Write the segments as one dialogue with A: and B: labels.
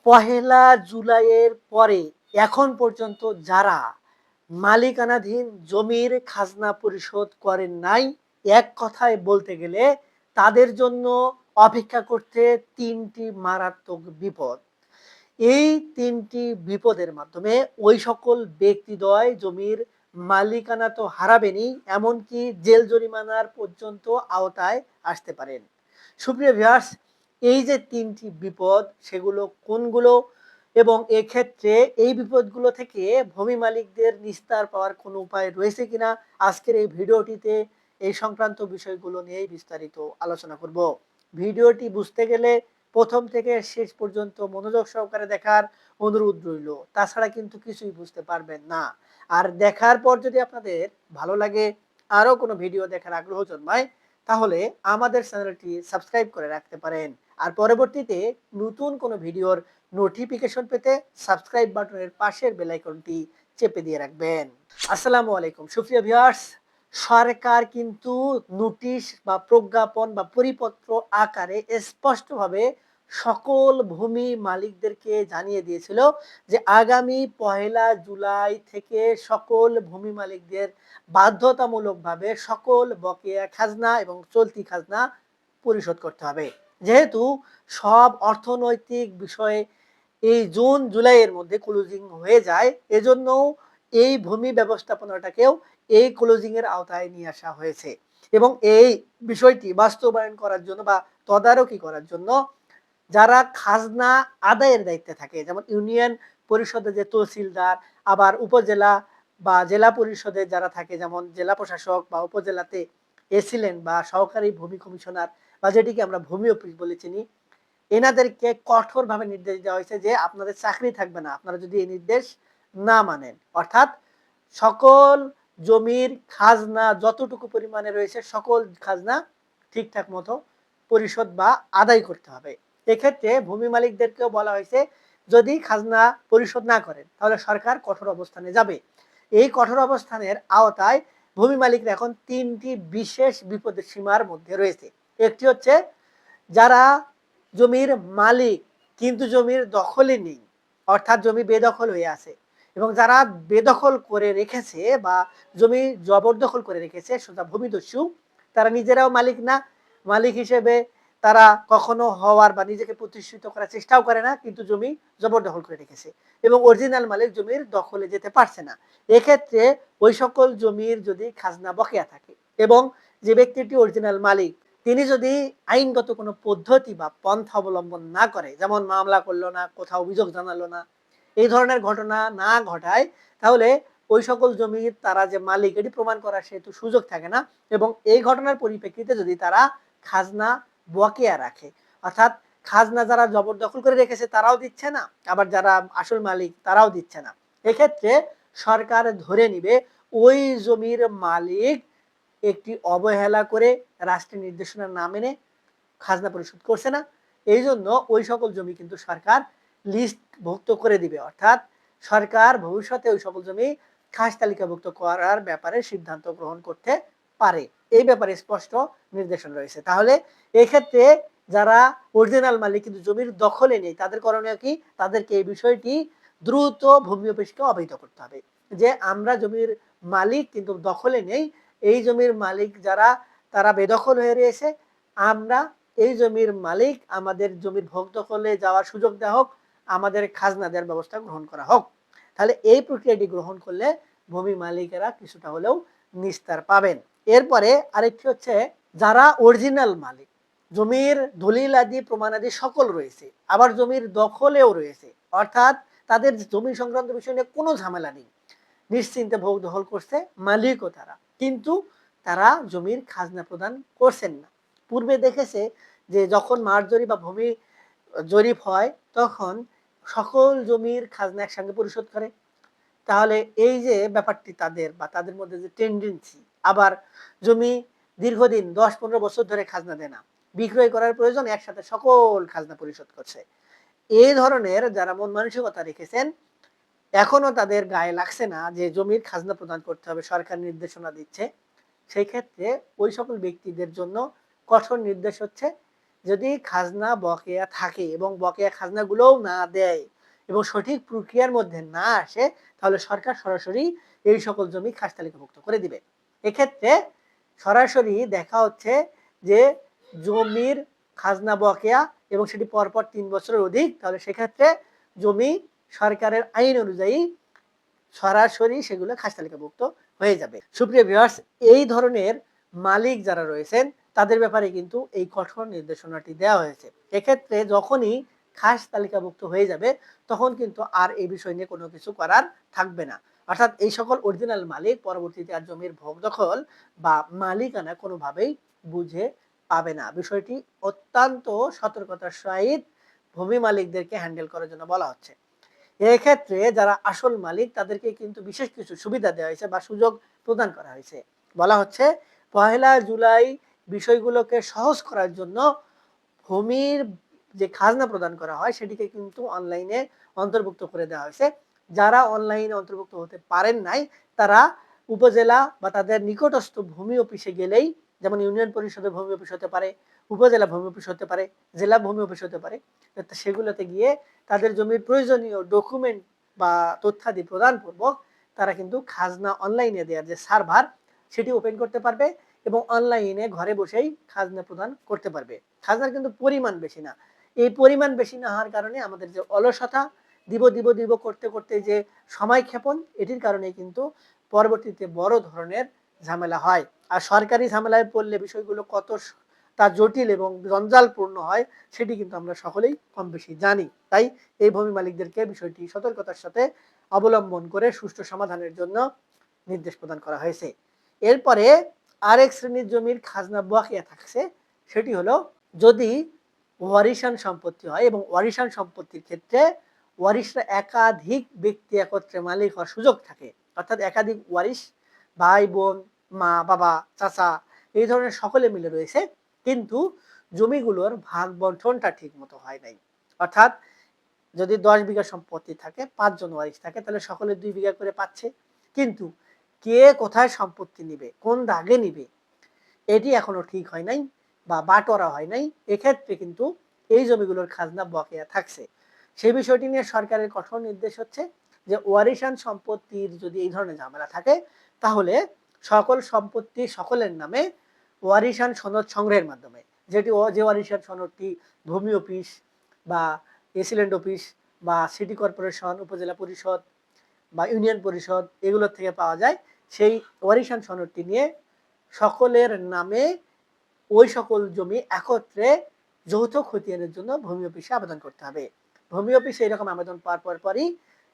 A: পহেলা জুলাইয়ের পরে এখন পর্যন্ত যারা মালিকানাধীন জমির খাজনা পরিশোধ করেন নাই, এক কথায় বলতে গেলে তাদের জন্য অপেক্ষা করতে ৩টি মারাত্মক বিপদ। এই ৩টি বিপদের মাধ্যমে ওই সকল ব্যক্তিদ্বয় জমির মালিকানা তো হারাবেনই, এমনকি জেল জরিমানার পর্যন্ত আওতায় আসতে পারেন। সুপ্রিয় ভিউয়ার্স, এই যে ৩টি বিপদ সেগুলো কোনগুলো এবং এক্ষেত্রে এই বিপদগুলো থেকে ভূমি মালিকদের নিস্তার পাওয়ার কোনো উপায় রয়েছে কিনা, আজকের এই ভিডিওটিতে এই সংক্রান্ত বিষয়গুলো নিয়েই বিস্তারিত আলোচনা করব। ভিডিওটি বুঝতে গেলে প্রথম থেকে শেষ পর্যন্ত মনোযোগ সহকারে দেখার অনুরোধ রইল, তাছাড়া কিন্তু কিছুই বুঝতে পারবেন না। আর দেখার পর যদি আপনাদের ভালো লাগে, আরও কোনো ভিডিও দেখার আগ্রহ জন্মায়, তাহলে আমাদের চ্যানেলটি সাবস্ক্রাইব করে রাখতে পারেন। আর পরবর্তীতে নতুন কোনো ভিডিওর নোটিফিকেশন পেতে সাবস্ক্রাইব বাটনের পাশের বেল আইকনটি চেপে দিয়ে রাখবেন। আসসালামু আলাইকুম সুপ্রিয় ভিউয়ার্স, সরকার কিন্তু নোটিশ বা প্রজ্ঞাপন বা পরিপত্র আকারে স্পষ্টভাবে সকল ভূমি মালিকদেরকে জানিয়ে দিয়েছিল যে আগামী ১লা জুলাই থেকে সকল ভূমি মালিকদের বাধ্যতামূলকভাবে সকল বকেয়া খাজনা এবং চলতি খাজনা পরিশোধ করতে হবে। যেহেতু সব অর্থনৈতিক বিষয়ে এই জুন জুলাইয়ের মধ্যে ক্লোজিং হয়ে যায়, এজন্য এই ভূমি ব্যবস্থাপনাটাকেও এই ক্লোজিং এর আওতায় নিয়ে আসা হয়েছে। এবং এই বিষয়টি বাস্তবায়ন করার জন্য বা তদারকি করার জন্য যারা খাজনা আদায়ের দায়িত্বে থাকে, যেমন ইউনিয়ন পরিষদে যে তহসিলদার, আবার উপজেলা বা জেলা পরিষদে যারা থাকে, যেমন জেলা প্রশাসক বা উপজেলাতে এসিলেন বা সহকারী ভূমি কমিশনার বা যেটিকে আমরা ভূমি অফিস বলে চিনি, এনাদেরকে কঠোরভাবে নির্দেশ দেওয়া হয়েছে যে আপনাদের চাকরি থাকবে না আপনারা যদি এই নির্দেশ না মানেন। অর্থাৎ সকল জমির খাজনা যতটুকু পরিমাণে রয়েছে সকল খাজনা ঠিকঠাক মতো পরিশোধ বা আদায় করতে হবে। এক্ষেত্রে ভূমি মালিকদেরকেও বলা হয়েছে যদি খাজনা পরিশোধ না করেন তাহলে সরকার কঠোর অবস্থানে যাবে। এই কঠোর অবস্থানের আওতায় ভূমি মালিকরা এখন ৩টি বিশেষ বিপদের সীমার মধ্যে রয়েছে। একটি হচ্ছে যারা জমির মালিক কিন্তু জমির দখলে নেই, অর্থাৎ জমি বেদখল হয়ে আছে, এবং যারা বেদখল করে রেখেছে বা জমি জবরদখল করে রেখেছে সোজা ভূমিদস্যু, তারা নিজেরাও মালিক না, মালিক হিসেবে তারা কখনো হওয়ার বা নিজেকে প্রতিষ্ঠিত করার চেষ্টাও করে না, কিন্তু জমি জবরদখল করে রেখেছে এবং অরিজিনাল মালিক জমির দখলে যেতে পারছে না। এক্ষেত্রে ওই সকল জমির যদি খাজনা বকেয়া থাকে এবং যে ব্যক্তিটি অরিজিনাল মালিক তিনি যদি আইনগত কোনো পদ্ধতি বা পন্থা অবলম্বন না করে, যেমন মামলা করলো না, কোথাও অভিযোগ জানালো না, এই ধরনের ঘটনা না ঘটায়, তাহলে ওই সকল জমির তারা যে মালিক এটি প্রমাণ করার সেহেতু সুযোগ থাকে না। এবং এই ঘটনার পরিপ্রেক্ষিতে যদি তারা খাজনা বকেয়া রাখে, অর্থাৎ খাজনা যারা জবরদখল করে রেখেছে তারাও দিচ্ছে না, আবার যারা আসল মালিক তারাও দিচ্ছে না, এক্ষেত্রে সরকার ধরে নিবে ওই জমির মালিক একটি অবহেলা করে রাষ্ট্রের নির্দেশনা না মেনে খাজনা পরিশোধ করছে না। এই জন্য ওই সকল জমি কিন্তু সরকার লিস্টভুক্ত করে দিবে, অর্থাৎ সরকার ভবিষ্যতে ওই সকল জমি খাস তালিকাভুক্ত করার ব্যাপারে সিদ্ধান্ত গ্রহণ করতে পারে। এই ব্যাপারে স্পষ্ট নির্দেশনা রয়েছে। তাহলে এক্ষেত্রে যারা অরিজিনাল মালিক কিন্তু জমির দখলে নেই তাদের করণীয় কি? তাদেরকে এই বিষয়টি দ্রুত ভূমি অফিসকে অবহিত করতে হবে যে আমরা জমির মালিক কিন্তু দখলে নেই, এই জমির মালিক যারা তারা বেদখল হয়ে রয়েছে, আমরা এই জমির মালিক, আমাদের জমির ভোগ দখলে যাওয়ার সুযোগ দেওয়া হোক, আমাদের খাজনা দেওয়ার ব্যবস্থা গ্রহণ করা হোক। তাহলে এই প্রক্রিয়াটি গ্রহণ করলে ভূমি মালিকেরা কিছুটা হলেও নিস্তার পাবেন। এরপরে আরেকটি হচ্ছে যারা অরিজিনাল মালিক, জমির দলিল আদি প্রমাণাদি সকল রয়েছে, আবার জমির দখলেও রয়েছে, অর্থাৎ তাদের জমি সংক্রান্ত বিষয় নিয়ে কোনো ঝামেলা নেই, নিশ্চিন্তে ভোগ দখল করছে, মালিকও তারা, কিন্তু তারা জমির খাজনা প্রদান করছেন না। পূর্বে দেখেছে যে যখন মাঠ জরিপ বা ভূমি জরিপ হয় তখন সকল জমির খাজনা একসঙ্গে পরিশোধ করে। তাহলে এই যে ব্যাপারটি তাদের বা তাদের মধ্যে যে টেন্ডেন্সি, আবার জমি দীর্ঘদিন ১০-১৫ বছর ধরে খাজনা দেয় না, বিক্রয় করার প্রয়োজন একসাথে সকল খাজনা পরিশোধ করছে, এই ধরনের যারা মন মানসিকতা রেখেছেন এখনো তাদের গায়ে লাগছে না যে জমির খাজনা প্রদান করতে হবে, সরকার নির্দেশনা দিচ্ছে, সেই ক্ষেত্রে ওই সকল ব্যক্তিদের জন্য কঠোর নির্দেশ হচ্ছে যদি খাজনা বকেয়া থাকে এবং বকেয়া খাজনাগুলোও না দেয় এবং সঠিক প্রক্রিয়ার মধ্যে না আসে, তাহলে সরকার সরাসরি এই সকল জমি খাস তালিকাভুক্ত করে দিবে। এক্ষেত্রে সরাসরি দেখা হচ্ছে যে জমির খাজনা বকেয়া এবং সেটি পরপর ৩ বছরের অধিক, তাহলে সেক্ষেত্রে জমি সরকারের আইন অনুযায়ী সরাসরি সেগুলো খাস তালিকাভুক্ত হয়ে যাবে। সুপ্রিয় ভিউয়ার্স, এই ধরনের মালিক যারা রয়েছেন তাদের ব্যাপারে কিন্তু এই কঠোর নির্দেশনাটি দেওয়া হয়েছে। এক্ষেত্রে যখনই খাস তালিকাভুক্ত হয়ে যাবে তখন কিন্তু আর এই বিষয় নিয়ে কোনো কিছু করার থাকবে না। অর্থাৎ এই সকল অরিজিনাল মালিক পরবর্তীতে আর জমির ভোগ দখল বা মালিকানা কোনোভাবেই বুঝে পাবে না। বিষয়টি অত্যন্ত সতর্কতার সহিত ভূমি মালিকদেরকে হ্যান্ডেল করার জন্য বলা হচ্ছে। এক্ষেত্রে যারা আসল মালিক তাদেরকে কিন্তু বিশেষ কিছু সুবিধা দেওয়া হয়েছে বা সুযোগ প্রদান করা হয়েছে। বলা হচ্ছে ১লা জুলাই বিষয়গুলোকে সহজ করার জন্য ভূমির যে খাজনা প্রদান করা হয় সেটিকে কিন্তু অনলাইনে অন্তর্ভুক্ত করে দেওয়া হয়েছে। যারা অনলাইনে অন্তর্ভুক্ত হতে পারেন নাই তারা উপজেলা বা তাদের নিকটস্থ ভূমি অফিসে গেলেই, যেমন ইউনিয়ন পরিষদের ভূমি অফিস হতে পারে, উপজেলা ভূমি অফিস হতে পারে, জেলা ভূমি অফিস হতে পারে, সেগুলোতে গিয়ে তাদের জমির প্রয়োজনীয় ডকুমেন্ট বা তথ্যাদি প্রদানপূর্বক তারা কিন্তু খাজনা অনলাইনে দেওয়ার যে সার্ভার সেটি ওপেন করতে পারবে এবং অনলাইনে ঘরে বসেই খাজনা প্রদান করতে পারবে। খাজনার কিন্তু পরিমাণ বেশি না। এই পরিমাণ বেশি না হওয়ার কারণে আমাদের যে অলসতা, দিব করতে করতে যে সময় ক্ষেপণ, এটির কারণে কিন্তু পরবর্তীতে বড় ধরনের ঝামেলা হয়। আর সরকারি ঝামেলায় পড়লে বিষয়গুলো কত তা জটিল এবং জঞ্জালপূর্ণ হয় সেটি কিন্তু আমরা সকলেই কম বেশি জানি। তাই এই ভূমি মালিকদেরকে বিষয়টি সতর্কতার সাথে অবলম্বন করে সুষ্ঠু সমাধানের জন্য নির্দেশ প্রদান করা হয়েছে। এরপরে আরেক শ্রেণীর জমির খাজনা বকেয়া থাকছে, সেটি হলো যদি ওয়ারিশান সম্পত্তি হয় এবং ওয়ারিশান সম্পত্তির ক্ষেত্রে ওয়ারিশরা একাধিক ব্যক্তি একত্রে মালিক হওয়ার সুযোগ থাকে। অর্থাৎ একাধিক ওয়ারিশ, ভাই বোন, মা বাবা, চাচা, এই ধরনের সকলে মিলে রয়েছে, কিন্তু জমিগুলোর ভাগ বন্টনটা ঠিক মতো হয় নাই। অর্থাৎ যদি ১০ বিঘা সম্পত্তি থাকে, ৫ জন ওয়ারিশ থাকে, তাহলে সকলে ২ বিঘা করে পাচ্ছে, কিন্তু কে কোথায় সম্পত্তি নিবে, কোন দাগে নিবে, এটি এখনো ঠিক হয় নাই বা বাটোয়ারা হয় নাই। এক্ষেত্রে কিন্তু এই জমিগুলোর খাজনা বকেয়া থাকছে। সেই বিষয়টি নিয়ে সরকারের কঠোর নির্দেশ হচ্ছে যে ওয়ারিশান সম্পত্তির যদি এই ধরনের ঝামেলা থাকে তাহলে সকল সম্পত্তি সকলের নামে ওয়ারিশান সনদ সংগ্রহের মাধ্যমে, যেটি যে ওয়ারিশান সনদটি ভূমি অফিস বা এসিল্যান্ড অফিস বা সিটি কর্পোরেশন, উপজেলা পরিষদ বা ইউনিয়ন পরিষদ এগুলোর থেকে পাওয়া যায়, সেই ওয়ারিশান সনদটি নিয়ে সকলের নামে ওই সকল জমি একত্রে যৌথ খতিয়ানের জন্য ভূমি অফিসে আবেদন করতে হবে। ভূমি অফিসে এরকম আবেদন পাওয়ার পরই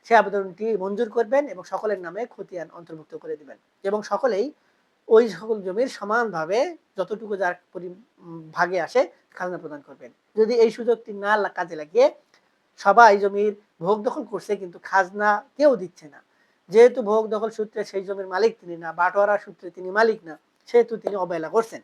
A: সে আবেদনটি মঞ্জুর করবেন এবং সকলের নামে খতিয়ান অন্তর্ভুক্ত করে দিবেন এবং সকলেই ওই সকল জমির সমানভাবে যতটুকু যার ভাগে আসে খাজনা প্রদান করবেন। যদি এই সুযোগটি না কাজে লাগিয়ে সবাই জমির ভোগ দখল করছে কিন্তু খাজনা কেউ দিচ্ছে না, যেহেতু ভোগ দখল সূত্রে সেই জমির মালিক তিনি না, বাটোয়ারা সূত্রে তিনি মালিক না, সেহেতু তিনি অবহেলা করছেন।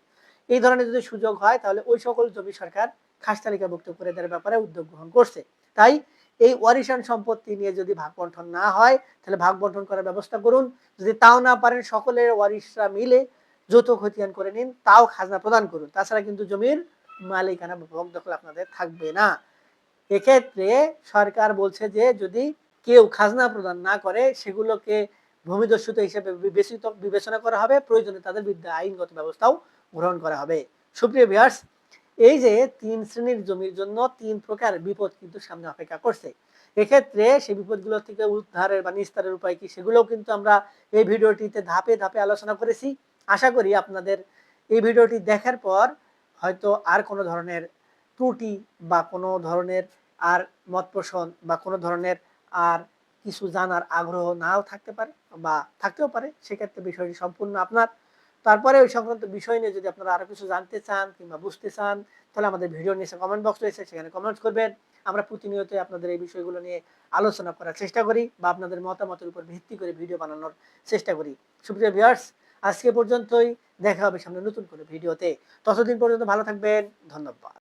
A: এই ধরনের যদি সুযোগ হয় তাহলে ওই সকল জমি সরকার খাস তালিকাভুক্ত করে দেওয়ার ব্যাপারে উদ্যোগ গ্রহণ করছে। তাই এই ওয়ারিশান সম্পত্তি নিয়ে যদি ভাগ বন্টন না হয় তাহলে ভাগ বন্টন করার ব্যবস্থা করুন। যদি তাও না পারেন সকলের ওয়ারিশরা মিলে যৌথ খতিয়ান করে নিন, তাও খাজনা প্রদান করুন। তাছাড়া কিন্তু জমির মালিকানা ভোগ দখল আপনাদের থাকবে না। এক্ষেত্রে সরকার বলছে যে যদি কেউ খাজনা প্রদান না করে সেগুলোকে ভূমিদস্যুতা হিসেবে বিবেচনা করা হবে, প্রয়োজনে তাদের বিরুদ্ধে আইনগত ব্যবস্থাও গ্রহণ করা হবে। সুপ্রিয় ভিউয়ার্স, এই যে ৩ শ্রেণীর জমির জন্য ৩ প্রকার বিপদ কিন্তু সামনে অপেক্ষা করছে। এক্ষেত্রে সেই বিপদগুলো থেকে উদ্ধারের বা নিস্তারের উপায় কি সেগুলোও কিন্তু আমরা এই ভিডিওটিতে ধাপে ধাপে আলোচনা করেছি। আশা করি আপনাদের এই ভিডিওটি দেখার পর হয়তো আর কোনো ধরনের ত্রুটি বা কোনো ধরনের আর মত পোষণ বা কোনো ধরনের আর কিছু জানার আগ্রহ নাও থাকতে পারে বা থাকতেও পারে, সেক্ষেত্রে বিষয়টি সম্পূর্ণ আপনার। তারপরে ওই সংক্রান্ত বিষয় নিয়ে যদি আপনারা আরো কিছু জানতে চান কিংবা বুঝতে চান তাহলে আমাদের ভিডিওর নিচে কমেন্ট বক্স রয়েছে, সেখানে কমেন্টস করবেন। আমরা প্রতিনিয়তই আপনাদের এই বিষয়গুলো নিয়ে আলোচনা করার চেষ্টা করি বা আপনাদের মতামতের উপর ভিত্তি করে ভিডিও বানানোর চেষ্টা করি। সুপ্রিয় ভিউয়ার্স, আজকে পর্যন্তই, দেখা হবে সামনে নতুন কোনো ভিডিওতে। ততদিন পর্যন্ত ভালো থাকবেন, ধন্যবাদ।